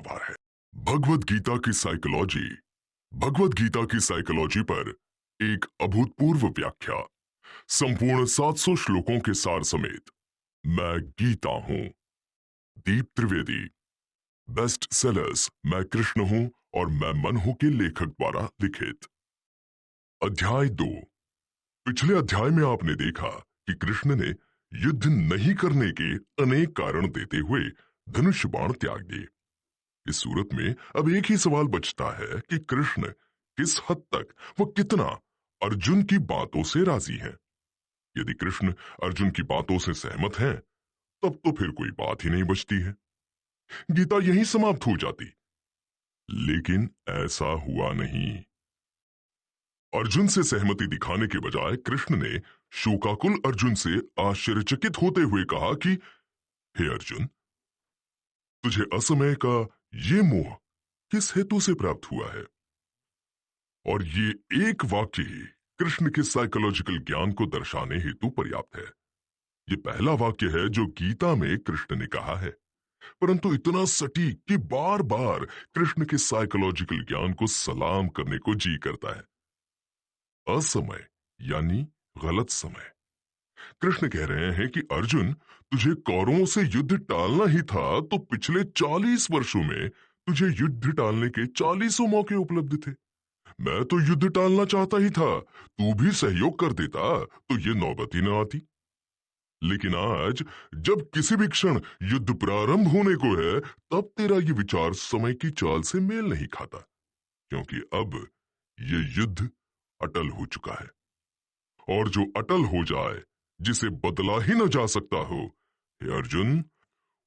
सवार है। भगवत गीता की साइकोलॉजी। भगवत गीता की साइकोलॉजी पर एक अभूतपूर्व व्याख्या, संपूर्ण 700 श्लोकों के सार समेत। मैं गीता हूं। दीप त्रिवेदी। बेस्ट सेलर्स मैं कृष्ण हूं और मैं मन हूं के लेखक द्वारा लिखित। अध्याय 2। पिछले अध्याय में आपने देखा कि कृष्ण ने युद्ध नहीं करने के अनेक कारण देते हुए धनुष बाण त्याग दिए। इस सूरत में अब एक ही सवाल बचता है कि कृष्ण किस हद तक वो कितना अर्जुन की बातों से राजी हैं। यदि कृष्ण अर्जुन की बातों से सहमत हैं, तब तो फिर कोई बात ही नहीं बचती है, गीता यहीं समाप्त हो जाती। लेकिन ऐसा हुआ नहीं। अर्जुन से सहमति दिखाने के बजाय कृष्ण ने शोकाकुल अर्जुन से आश्चर्यचकित होते हुए कहा कि हे अर्जुन, तुझे असमय का ये मोह किस हेतु से प्राप्त हुआ है? और ये एक वाक्य ही कृष्ण के साइकोलॉजिकल ज्ञान को दर्शाने हेतु पर्याप्त है। ये पहला वाक्य है जो गीता में कृष्ण ने कहा है, परंतु इतना सटीक कि बार बार कृष्ण के साइकोलॉजिकल ज्ञान को सलाम करने को जी करता है। असमय यानी गलत समय। कृष्ण कह रहे हैं कि अर्जुन, तुझे कौरवों से युद्ध टालना ही था तो पिछले 40 वर्षों में तुझे युद्ध टालने के 40 मौके उपलब्ध थे। मैं तो युद्ध टालना चाहता ही था, तू भी सहयोग कर देता तो ये नौबत ही ना आती। लेकिन आज जब किसी भी क्षण युद्ध प्रारंभ होने को है, तब तेरा ये विचार समय की चाल से मेल नहीं खाता, क्योंकि अब ये युद्ध अटल हो चुका है। और जो अटल हो जाए, जिसे बदला ही न जा सकता हो, हे अर्जुन,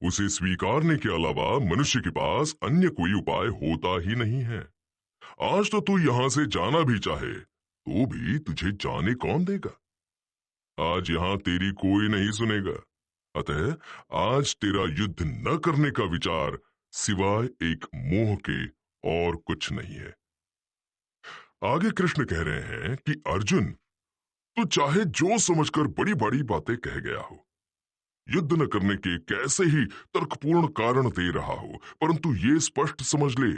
उसे स्वीकारने के अलावा मनुष्य के पास अन्य कोई उपाय होता ही नहीं है। आज तो तू यहां से जाना भी चाहे तो भी तुझे जाने कौन देगा? आज यहां तेरी कोई नहीं सुनेगा। अतः आज तेरा युद्ध न करने का विचार सिवाय एक मोह के और कुछ नहीं है। आगे कृष्ण कह रहे हैं कि अर्जुन, तू चाहे जो समझकर बड़ी बड़ी बातें कह गया हो, युद्ध न करने के कैसे ही तर्कपूर्ण कारण दे रहा हो, परंतु ये स्पष्ट समझ ले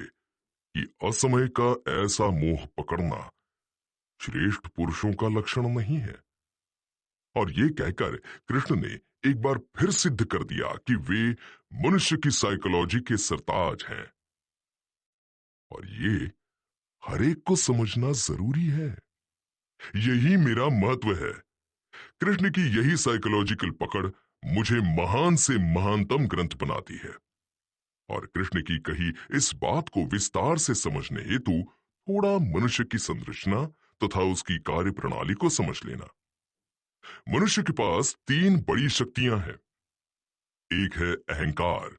कि असमय का ऐसा मोह पकड़ना श्रेष्ठ पुरुषों का लक्षण नहीं है। और ये कहकर कृष्ण ने एक बार फिर सिद्ध कर दिया कि वे मनुष्य की साइकोलॉजी के सरताज हैं। और ये हर एक को समझना जरूरी है। यही मेरा महत्व है। कृष्ण की यही साइकोलॉजिकल पकड़ मुझे महान से महानतम ग्रंथ बनाती है। और कृष्ण की कही इस बात को विस्तार से समझने हेतु थोड़ा मनुष्य की संरचना तथा उसकी कार्य प्रणाली को समझ लेना। मनुष्य के पास तीन बड़ी शक्तियां हैं। एक है अहंकार,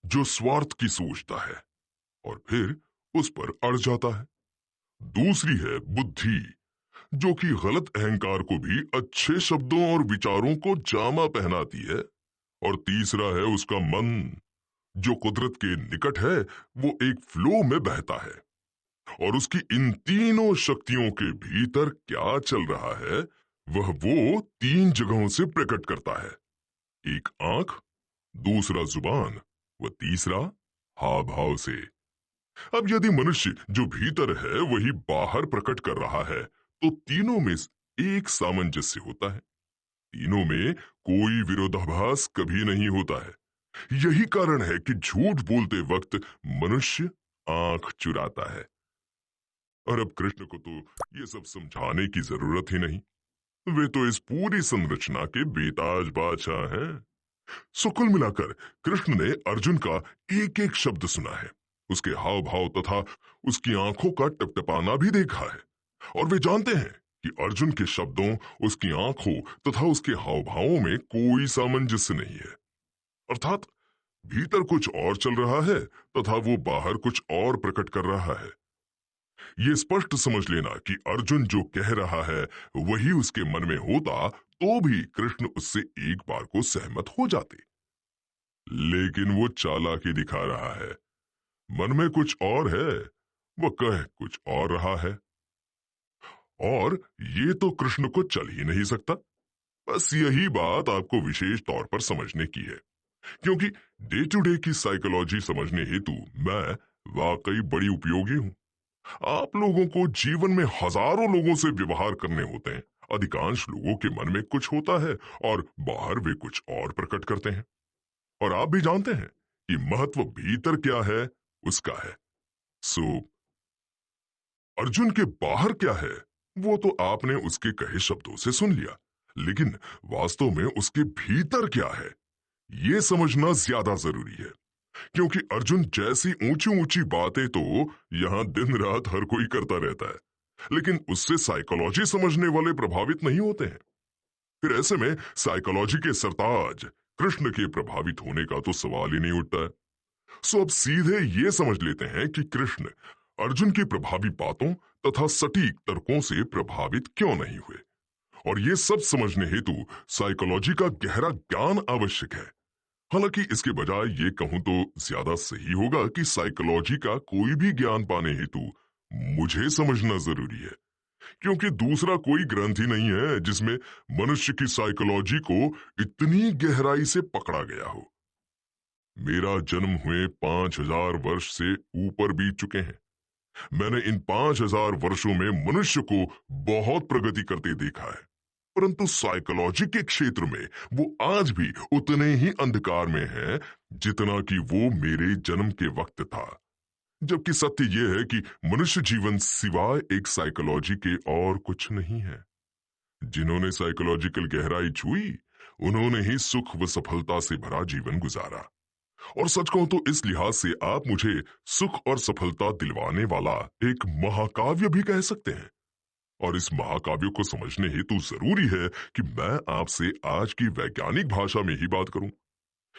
जो स्वार्थ की सोचता है और फिर उस पर अड़ जाता है। दूसरी है बुद्धि, जो कि गलत अहंकार को भी अच्छे शब्दों और विचारों को जामा पहनाती है। और तीसरा है उसका मन, जो कुदरत के निकट है, वो एक फ्लो में बहता है। और उसकी इन तीनों शक्तियों के भीतर क्या चल रहा है, वह वो तीन जगहों से प्रकट करता है। एक आंख, दूसरा जुबान, व तीसरा हाव भाव से। अब यदि मनुष्य जो भीतर है वही बाहर प्रकट कर रहा है, तो तीनों में एक सामंजस्य होता है। तीनों में कोई विरोधाभास कभी नहीं होता है। यही कारण है कि झूठ बोलते वक्त मनुष्य आंख चुराता है। और अब कृष्ण को तो ये सब समझाने की जरूरत ही नहीं, वे तो इस पूरी संरचना के बेताज बादशाह हैं। सो कुल मिलाकर कृष्ण ने अर्जुन का एक एक शब्द सुना है, उसके हाव भाव तथा उसकी आंखों का टपटपाना भी देखा है। और वे जानते हैं कि अर्जुन के शब्दों, उसकी आंखों तथा उसके हाव भावों में कोई सामंजस्य नहीं है। अर्थात भीतर कुछ और चल रहा है तथा वो बाहर कुछ और प्रकट कर रहा है। ये स्पष्ट समझ लेना कि अर्जुन जो कह रहा है वही उसके मन में होता तो भी कृष्ण उससे एक बार को सहमत हो जाते। लेकिन वो चालाकी दिखा रहा है, मन में कुछ और है, वो कह कुछ और रहा है। और ये तो कृष्ण को चल ही नहीं सकता। बस यही बात आपको विशेष तौर पर समझने की है। क्योंकि डे टू डे की साइकोलॉजी समझने हेतु मैं वाकई बड़ी उपयोगी हूं। आप लोगों को जीवन में हजारों लोगों से व्यवहार करने होते हैं। अधिकांश लोगों के मन में कुछ होता है और बाहर वे कुछ और प्रकट करते हैं। और आप भी जानते हैं कि महत्व भीतर क्या है उसका है। सो अर्जुन के बाहर क्या है वो तो आपने उसके कहे शब्दों से सुन लिया, लेकिन वास्तव में उसके भीतर क्या है ये समझना ज्यादा जरूरी है। क्योंकि अर्जुन जैसी ऊंची ऊंची बातें तो यहां दिन रात हर कोई करता रहता है, लेकिन उससे साइकोलॉजी समझने वाले प्रभावित नहीं होते हैं। फिर ऐसे में साइकोलॉजी के सरताज कृष्ण के प्रभावित होने का तो सवाल ही नहीं उठता है। सो अब सीधे ये समझ लेते हैं कि कृष्ण अर्जुन की प्रभावी बातों तथा सटीक तर्कों से प्रभावित क्यों नहीं हुए। और ये सब समझने हेतु साइकोलॉजी का गहरा ज्ञान आवश्यक है। हालांकि इसके बजाय ये कहूं तो ज्यादा सही होगा कि साइकोलॉजी का कोई भी ज्ञान पाने हेतु मुझे समझना जरूरी है। क्योंकि दूसरा कोई ग्रंथ ही नहीं है जिसमें मनुष्य की साइकोलॉजी को इतनी गहराई से पकड़ा गया हो। मेरा जन्म हुए 5000 वर्ष से ऊपर बीत चुके हैं। मैंने इन 5000 वर्षों में मनुष्य को बहुत प्रगति करते देखा है, परंतु साइकोलॉजी के क्षेत्र में वो आज भी उतने ही अंधकार में है जितना कि वो मेरे जन्म के वक्त था। जबकि सत्य यह है कि मनुष्य जीवन सिवाय एक साइकोलॉजी के और कुछ नहीं है। जिन्होंने साइकोलॉजिकल गहराई छुई उन्होंने ही सुख व सफलता से भरा जीवन गुजारा। और सच कहूं तो इस लिहाज से आप मुझे सुख और सफलता दिलवाने वाला एक महाकाव्य भी कह सकते हैं। और इस महाकाव्य को समझने हेतु जरूरी है कि मैं आपसे आज की वैज्ञानिक भाषा में ही बात करूं।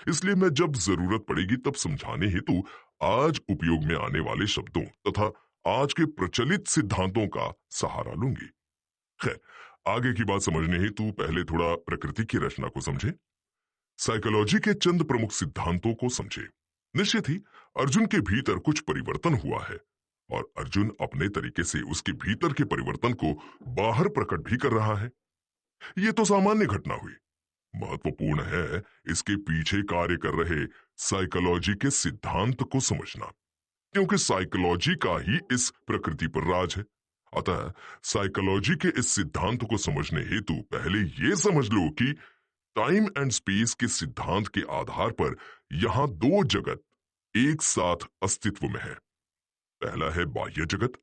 इसलिए मैं जब जरूरत पड़ेगी तब समझाने हेतु आज उपयोग में आने वाले शब्दों तथा आज के प्रचलित सिद्धांतों का सहारा लूंगी। खैर, आगे की बात समझने हेतु पहले थोड़ा प्रकृति की रचना को समझें। साइकोलॉजी के चंद प्रमुख सिद्धांतों को समझे। निश्चित ही अर्जुन के भीतर कुछ परिवर्तन हुआ है और अर्जुन अपने तरीके से उसके भीतर के परिवर्तन को बाहर प्रकट भी कर रहा है। यह तो सामान्य घटना हुई। महत्वपूर्ण है इसके पीछे कार्य कर रहे साइकोलॉजी के सिद्धांत को समझना, क्योंकि साइकोलॉजी का ही इस प्रकृति पर राज है। अतः साइकोलॉजी के इस सिद्धांत को समझने हेतु पहले यह समझ लो कि टाइम एंड स्पेस के सिद्धांत के आधार पर यहां दो जगत एक साथ अस्तित्व में है। पहला है बाह्य जगत,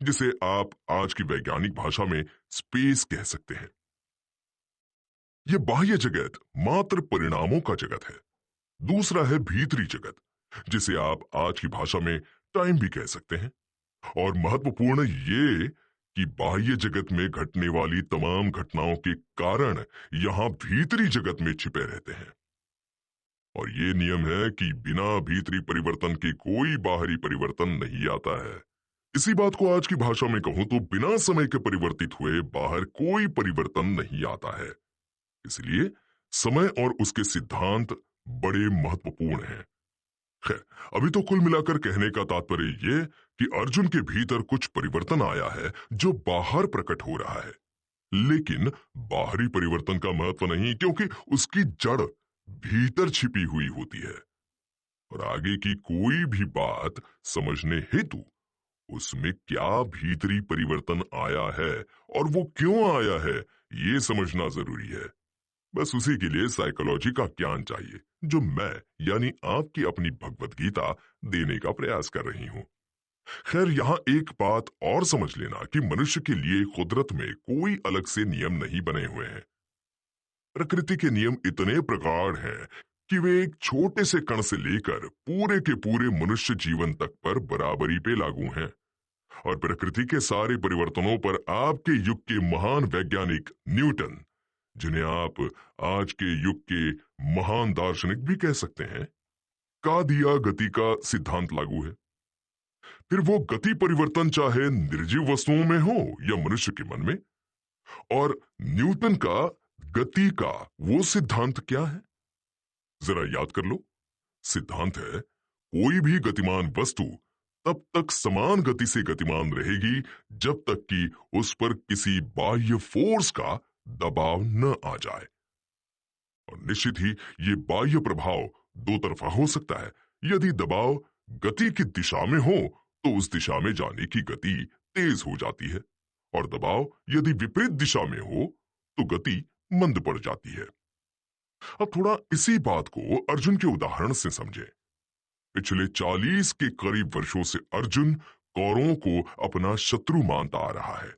जिसे आप आज की वैज्ञानिक भाषा में स्पेस कह सकते हैं। यह बाह्य जगत मात्र परिणामों का जगत है। दूसरा है भीतरी जगत, जिसे आप आज की भाषा में टाइम भी कह सकते हैं। और महत्वपूर्ण ये कि बाह्य जगत में घटने वाली तमाम घटनाओं के कारण यहां भीतरी जगत में छिपे रहते हैं। और ये नियम है कि बिना भीतरी परिवर्तन के कोई बाहरी परिवर्तन नहीं आता है। इसी बात को आज की भाषा में कहूं तो बिना समय के परिवर्तित हुए बाहर कोई परिवर्तन नहीं आता है। इसलिए समय और उसके सिद्धांत बड़े महत्वपूर्ण हैं। खैर, अभी तो कुल मिलाकर कहने का तात्पर्य ये कि अर्जुन के भीतर कुछ परिवर्तन आया है जो बाहर प्रकट हो रहा है, लेकिन बाहरी परिवर्तन का महत्व नहीं, क्योंकि उसकी जड़ भीतर छिपी हुई होती है। और आगे की कोई भी बात समझने हेतु उसमें क्या भीतरी परिवर्तन आया है और वो क्यों आया है ये समझना जरूरी है। बस उसी के लिए साइकोलॉजी का ज्ञान चाहिए, जो मैं यानी आपकी अपनी भगवत गीता देने का प्रयास कर रही हूं। खैर, यहां एक बात और समझ लेना कि मनुष्य के लिए कुदरत में कोई अलग से नियम नहीं बने हुए हैं। प्रकृति के नियम इतने प्रगाढ़ हैं कि वे एक छोटे से कण से लेकर पूरे के पूरे मनुष्य जीवन तक पर बराबरी पे लागू हैं। और प्रकृति के सारे परिवर्तनों पर आपके युग के महान वैज्ञानिक न्यूटन, जिन्हें आप आज के युग के महान दार्शनिक भी कह सकते हैं, का दिया गति का सिद्धांत लागू है। फिर वो गति परिवर्तन चाहे निर्जीव वस्तुओं में हो या मनुष्य के मन में। और न्यूटन का गति का वो सिद्धांत क्या है, जरा याद कर लो। सिद्धांत है कोई भी गतिमान वस्तु तब तक समान गति से गतिमान रहेगी जब तक कि उस पर किसी बाह्य फोर्स का दबाव न आ जाए। और निश्चित ही ये बाह्य प्रभाव दो तरफा हो सकता है। यदि दबाव गति की दिशा में हो तो उस दिशा में जाने की गति तेज हो जाती है, और दबाव यदि विपरीत दिशा में हो तो गति मंद पड़ जाती है। अब थोड़ा इसी बात को अर्जुन के उदाहरण से समझें। पिछले 40 के करीब वर्षों से अर्जुन कौरवों को अपना शत्रु मानता आ रहा है।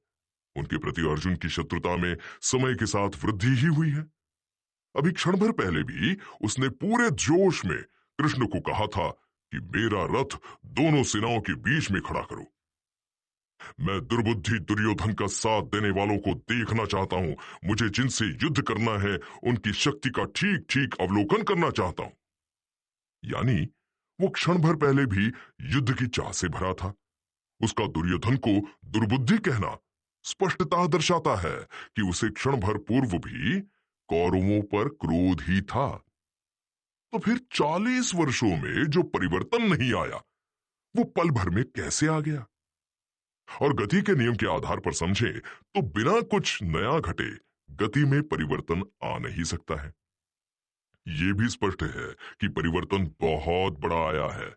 उनके प्रति अर्जुन की शत्रुता में समय के साथ वृद्धि ही हुई है। अभी क्षण भर पहले भी उसने पूरे जोश में कृष्ण को कहा था कि मेरा रथ दोनों सेनाओं के बीच में खड़ा करो। मैं दुर्बुद्धि दुर्योधन का साथ देने वालों को देखना चाहता हूं। मुझे जिनसे युद्ध करना है उनकी शक्ति का ठीक ठीक अवलोकन करना चाहता हूं। यानी वो क्षण भर पहले भी युद्ध की चाह से भरा था। उसका दुर्योधन को दुर्बुद्धि कहना स्पष्टतः दर्शाता है कि उसे क्षण भर पूर्व भी कौरवों पर क्रोध ही था। तो फिर 40 वर्षों में जो परिवर्तन नहीं आया वो पल भर में कैसे आ गया? और गति के नियम के आधार पर समझे तो बिना कुछ नया घटे गति में परिवर्तन आ नहीं सकता है। यह भी स्पष्ट है कि परिवर्तन बहुत बड़ा आया है।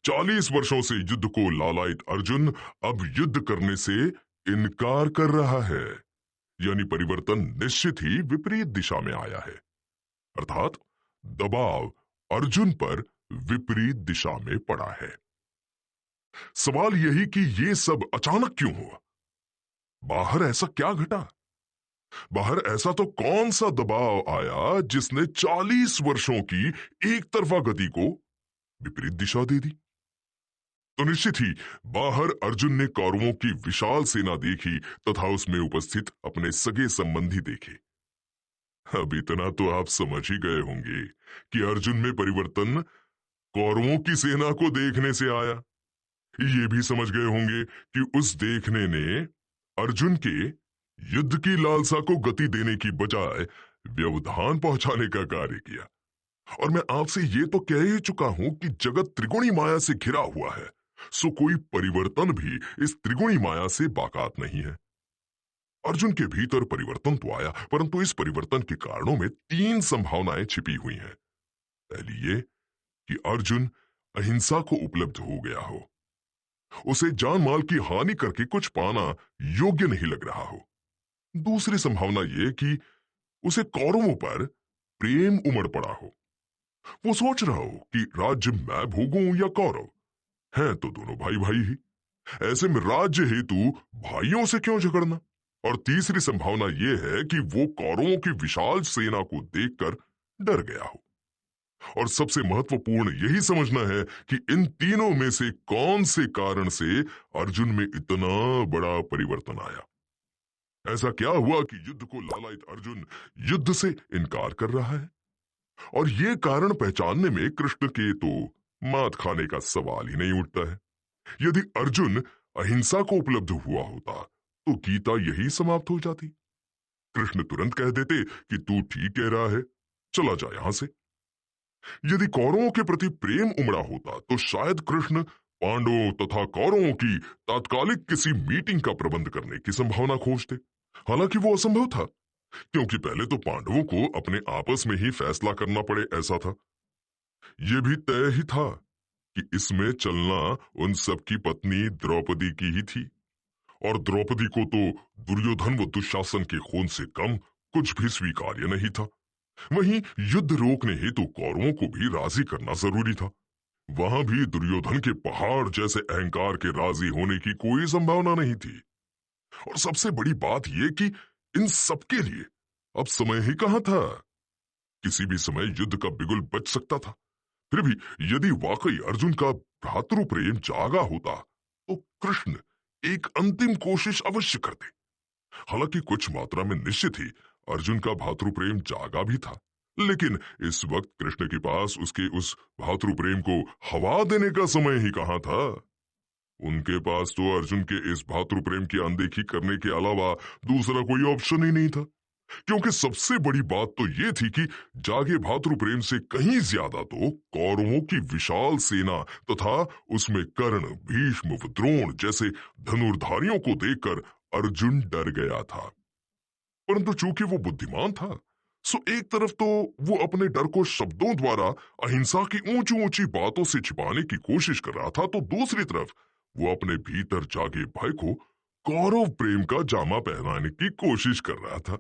40 वर्षों से युद्ध को लालायित अर्जुन अब युद्ध करने से इनकार कर रहा है। यानी परिवर्तन निश्चित ही विपरीत दिशा में आया है, अर्थात दबाव अर्जुन पर विपरीत दिशा में पड़ा है। सवाल यही कि यह सब अचानक क्यों हुआ? बाहर ऐसा क्या घटा? बाहर ऐसा तो कौन सा दबाव आया जिसने 40 वर्षों की एक तरफा गति को विपरीत दिशा दे दी? तो निश्चित ही बाहर अर्जुन ने कौरवों की विशाल सेना देखी तथा उसमें उपस्थित अपने सगे संबंधी देखे। अब इतना तो आप समझ ही गए होंगे कि अर्जुन में परिवर्तन कौरवों की सेना को देखने से आया। ये भी समझ गए होंगे कि उस देखने ने अर्जुन के युद्ध की लालसा को गति देने की बजाय व्यवधान पहुंचाने का कार्य किया। और मैं आपसे ये तो कह ही चुका हूं कि जगत त्रिगुणी माया से घिरा हुआ है, सो कोई परिवर्तन भी इस त्रिगुणी माया से बाकात नहीं है। अर्जुन के भीतर परिवर्तन तो आया, परंतु इस परिवर्तन के कारणों में 3 संभावनाएं छिपी हुई हैं। पहली ये कि अर्जुन अहिंसा को उपलब्ध हो गया हो, उसे जान माल की हानि करके कुछ पाना योग्य नहीं लग रहा हो। दूसरी संभावना यह कि उसे कौरवों पर प्रेम उमड़ पड़ा हो। वो सोच रहा हो कि राज्य मैं भोगूं या कौरव, हैं तो दोनों भाई भाई ही, ऐसे में राज्य हेतु भाइयों से क्यों झगड़ना। और तीसरी संभावना यह है कि वो कौरवों की विशाल सेना को देखकर डर गया हो। और सबसे महत्वपूर्ण यही समझना है कि इन तीनों में से कौन से कारण से अर्जुन में इतना बड़ा परिवर्तन आया। ऐसा क्या हुआ कि युद्ध को लालायित अर्जुन युद्ध से इनकार कर रहा है? और ये कारण पहचानने में कृष्ण के तो मात खाने का सवाल ही नहीं उठता है। यदि अर्जुन अहिंसा को उपलब्ध हुआ होता तो गीता यही समाप्त हो जाती। कृष्ण तुरंत कह देते कि तू ठीक कह रहा है, चला जा यहां से। यदि कौरवों के प्रति प्रेम उमड़ा होता तो शायद कृष्ण पांडवों तथा कौरवों की तात्कालिक किसी मीटिंग का प्रबंध करने की संभावना खोजते। हालांकि वो असंभव था, क्योंकि पहले तो पांडवों को अपने आपस में ही फैसला करना पड़े ऐसा था। यह भी तय ही था कि इसमें चलना उन सबकी पत्नी द्रौपदी की ही थी, और द्रौपदी को तो दुर्योधन व दुशासन के खून से कम कुछ भी स्वीकार्य नहीं था। वहीं युद्ध रोकने हेतु कौरवों को भी राजी करना जरूरी था। वहां भी दुर्योधन के पहाड़ जैसे अहंकार के राजी होने की कोई संभावना नहीं थी। और सबसे बड़ी बात यह कि इन सबके लिए अब समय ही कहां था। किसी भी समय युद्ध का बिगुल बच सकता था। फिर भी यदि वाकई अर्जुन का भ्रातृ प्रेम जागा होता तो कृष्ण एक अंतिम कोशिश अवश्य करते। हालांकि कुछ मात्रा में निश्चित ही अर्जुन का भातृ प्रेम जागा भी था, लेकिन इस वक्त कृष्ण के पास उसके उस भातृ प्रेम को हवा देने का समय ही कहां था। उनके पास तो अर्जुन के इस भातृ प्रेम की अनदेखी करने के अलावा दूसरा कोई ऑप्शन ही नहीं था। क्योंकि सबसे बड़ी बात तो यह थी कि जागे भातृ प्रेम से कहीं ज्यादा तो कौरवों की विशाल सेना तथा उसमें कर्ण, भीष्म व द्रोण जैसे धनुर्धारियों को देखकर अर्जुन डर गया था। परंतु चूंकि वो बुद्धिमान था, सो एक तरफ तो वो अपने डर को शब्दों द्वारा अहिंसा की ऊंची ऊंची बातों से छिपाने की कोशिश कर रहा था, तो दूसरी तरफ वो अपने भीतर जागे भय को कौरव प्रेम का जामा पहनाने की कोशिश कर रहा था।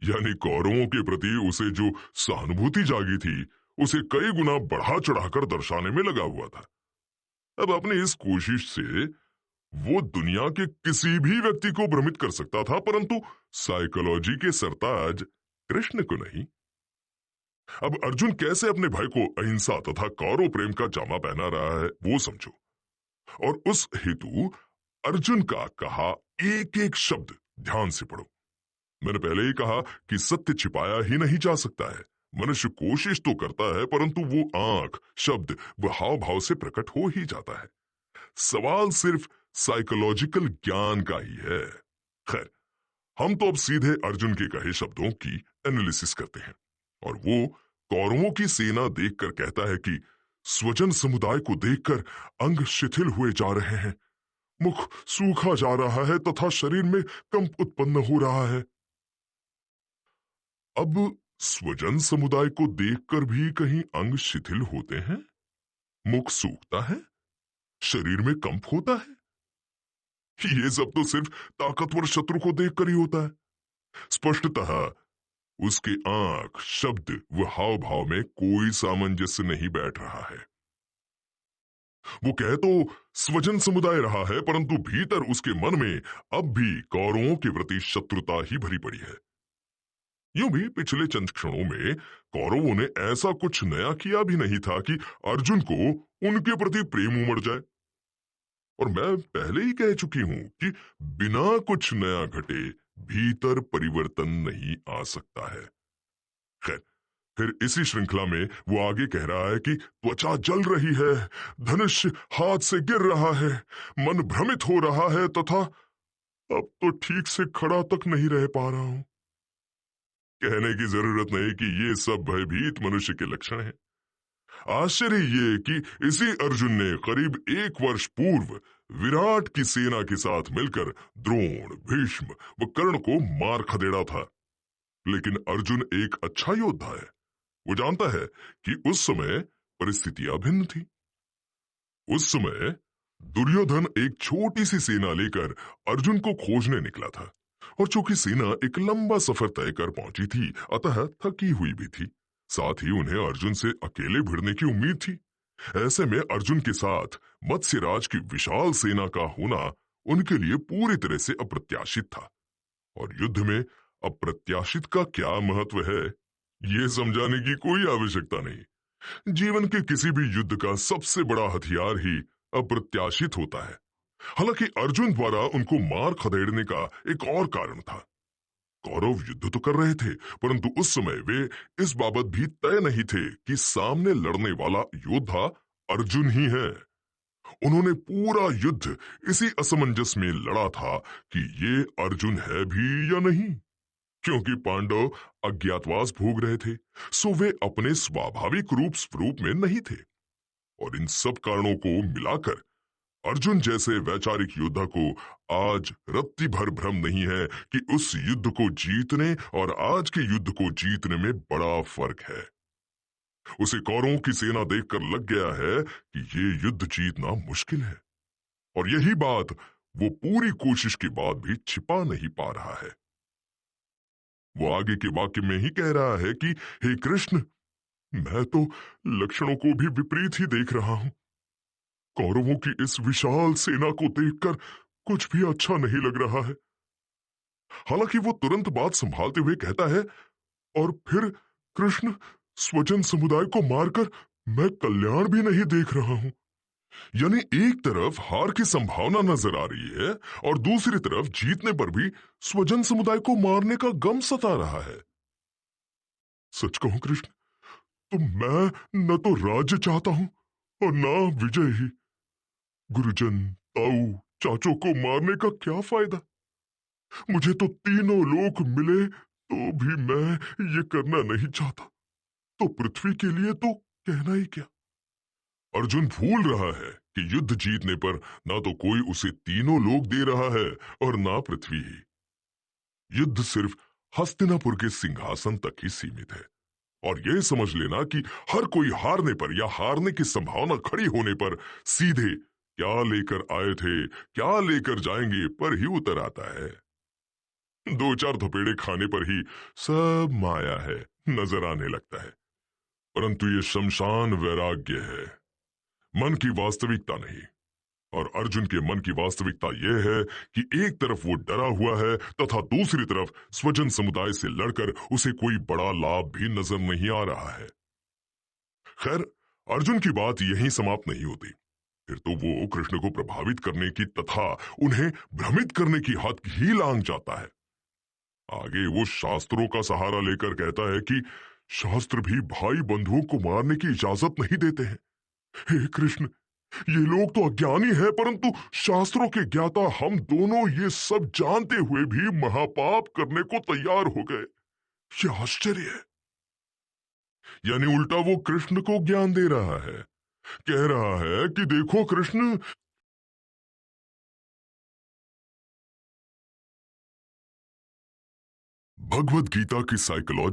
यानी कौरवों के प्रति उसे जो सहानुभूति जागी थी, उसे कई गुना बढ़ा चढ़ाकर दर्शाने में लगा हुआ था। अब अपनी इस कोशिश से वो दुनिया के किसी भी व्यक्ति को भ्रमित कर सकता था, परंतु साइकोलॉजी के सरताज कृष्ण को नहीं। अब अर्जुन कैसे अपने भाई को अहिंसा तथा कौरव प्रेम का जामा पहना रहा है वो समझो, और उस हेतु अर्जुन का कहा एक एक शब्द ध्यान से पढ़ो। मैंने पहले ही कहा कि सत्य छिपाया ही नहीं जा सकता है। मनुष्य कोशिश तो करता है, परंतु वो आंख, शब्द व हाव भाव से प्रकट हो ही जाता है। सवाल सिर्फ साइकोलॉजिकल ज्ञान का ही है। खैर, हम तो अब सीधे अर्जुन के कहे शब्दों की एनालिसिस करते हैं, और वो कौरवों की सेना देखकर कहता है कि स्वजन समुदाय को देखकर अंग शिथिल हुए जा रहे हैं, मुख सूखा जा रहा है तथा शरीर में कंप उत्पन्न हो रहा है। अब स्वजन समुदाय को देखकर भी कहीं अंग शिथिल होते हैं, मुख सूखता है, शरीर में कंप होता है? ये सब तो सिर्फ ताकतवर शत्रु को देखकर ही होता है। स्पष्टतः उसके आंख, शब्द व हाव भाव में कोई सामंजस्य नहीं बैठ रहा है। वो कह तो स्वजन समुदाय रहा है, परंतु भीतर उसके मन में अब भी कौरवों के प्रति शत्रुता ही भरी पड़ी है। यूं भी पिछले चंद क्षणों में कौरवों ने ऐसा कुछ नया किया भी नहीं था कि अर्जुन को उनके प्रति प्रेम उमड़ जाए। और मैं पहले ही कह चुकी हूं कि बिना कुछ नया घटे भीतर परिवर्तन नहीं आ सकता है। खैर, फिर इसी श्रृंखला में वो आगे कह रहा है कि त्वचा जल रही है, धनुष हाथ से गिर रहा है, मन भ्रमित हो रहा है तथा अब तो ठीक से खड़ा तक नहीं रह पा रहा हूं। कहने की जरूरत नहीं कि ये सब भयभीत मनुष्य के लक्षण हैं। आश्चर्य ये कि इसी अर्जुन ने करीब 1 वर्ष पूर्व विराट की सेना के साथ मिलकर द्रोण, भीष्म व कर्ण को मार खदेड़ा था। लेकिन अर्जुन एक अच्छा योद्धा है। वो जानता है कि उस समय परिस्थितियां भिन्न थी। उस समय दुर्योधन एक छोटी सी सेना लेकर अर्जुन को खोजने निकला था, और चूंकि सेना एक लंबा सफर तय कर पहुंची थी, अतः थकी हुई भी थी। साथ ही उन्हें अर्जुन से अकेले भिड़ने की उम्मीद थी। ऐसे में अर्जुन के साथ मत्स्यराज की विशाल सेना का होना उनके लिए पूरी तरह से अप्रत्याशित था। और युद्ध में अप्रत्याशित का क्या महत्व है, ये समझाने की कोई आवश्यकता नहीं। जीवन के किसी भी युद्ध का सबसे बड़ा हथियार ही अप्रत्याशित होता है। हालांकि अर्जुन द्वारा उनको मार खदेड़ने का एक और कारण था। कौरव युद्ध तो कर रहे थे, परंतु उस समय वे इस बाबत भी तय नहीं थे कि सामने लड़ने वाला योद्धा अर्जुन ही है। उन्होंने पूरा युद्ध इसी असमंजस में लड़ा था कि ये अर्जुन है भी या नहीं। क्योंकि पांडव अज्ञातवास भोग रहे थे, सो वे अपने स्वाभाविक स्वरूप में नहीं थे। और इन सब कारणों को मिलाकर अर्जुन जैसे वैचारिक योद्धा को आज रत्ती भर भ्रम नहीं है कि उस युद्ध को जीतने और आज के युद्ध को जीतने में बड़ा फर्क है। उसे कौरवों की सेना देखकर लग गया है कि ये युद्ध जीतना मुश्किल है, और यही बात वो पूरी कोशिश के बाद भी छिपा नहीं पा रहा है। वो आगे के वाक्य में ही कह रहा है कि हे कृष्ण, मैं तो लक्षणों को भी विपरीत ही देख रहा हूं। कौरवों की इस विशाल सेना को देखकर कुछ भी अच्छा नहीं लग रहा है। हालांकि वो तुरंत बात संभालते हुए कहता है, और फिर कृष्ण, स्वजन समुदाय को मारकर मैं कल्याण भी नहीं देख रहा हूं। यानी एक तरफ हार की संभावना नजर आ रही है, और दूसरी तरफ जीतने पर भी स्वजन समुदाय को मारने का गम सता रहा है। सच कहूं कृष्ण, तो मैं न तो राज्य चाहता हूं और ना विजय ही। गुरुजन, ताऊ, चाचों को मारने का क्या फायदा? मुझे तो तीनों लोक मिले तो भी मैं ये करना नहीं चाहता, तो पृथ्वी के लिए तो कहना ही क्या। अर्जुन भूल रहा है कि युद्ध जीतने पर ना तो कोई उसे तीनों लोक दे रहा है और ना पृथ्वी ही। युद्ध सिर्फ हस्तिनापुर के सिंहासन तक ही सीमित है। और यह समझ लेना कि हर कोई हारने पर या हारने की संभावना खड़ी होने पर सीधे क्या लेकर आए थे, क्या लेकर जाएंगे पर ही उतर आता है। दो चार थपेड़े खाने पर ही सब माया है नजर आने लगता है। परंतु ये शमशान वैराग्य है, मन की वास्तविकता नहीं। और अर्जुन के मन की वास्तविकता यह है कि एक तरफ वो डरा हुआ है तथा दूसरी तरफ स्वजन समुदाय से लड़कर उसे कोई बड़ा लाभ भी नजर नहीं आ रहा है। खैर, अर्जुन की बात यहीं समाप्त नहीं होती। फिर तो वो कृष्ण को प्रभावित करने की तथा उन्हें भ्रमित करने की हद ही लांघ जाता है। आगे वो शास्त्रों का सहारा लेकर कहता है कि शास्त्र भी भाई बंधुओं को मारने की इजाजत नहीं देते हैं। हे कृष्ण, ये लोग तो अज्ञानी हैं, परंतु शास्त्रों के ज्ञाता हम दोनों ये सब जानते हुए भी महापाप करने को तैयार हो गए। ये आश्चर्य है। यानी उल्टा वो कृष्ण को ज्ञान दे रहा है, कह रहा है कि देखो कृष्ण, भगवत गीता की साइकोलॉजी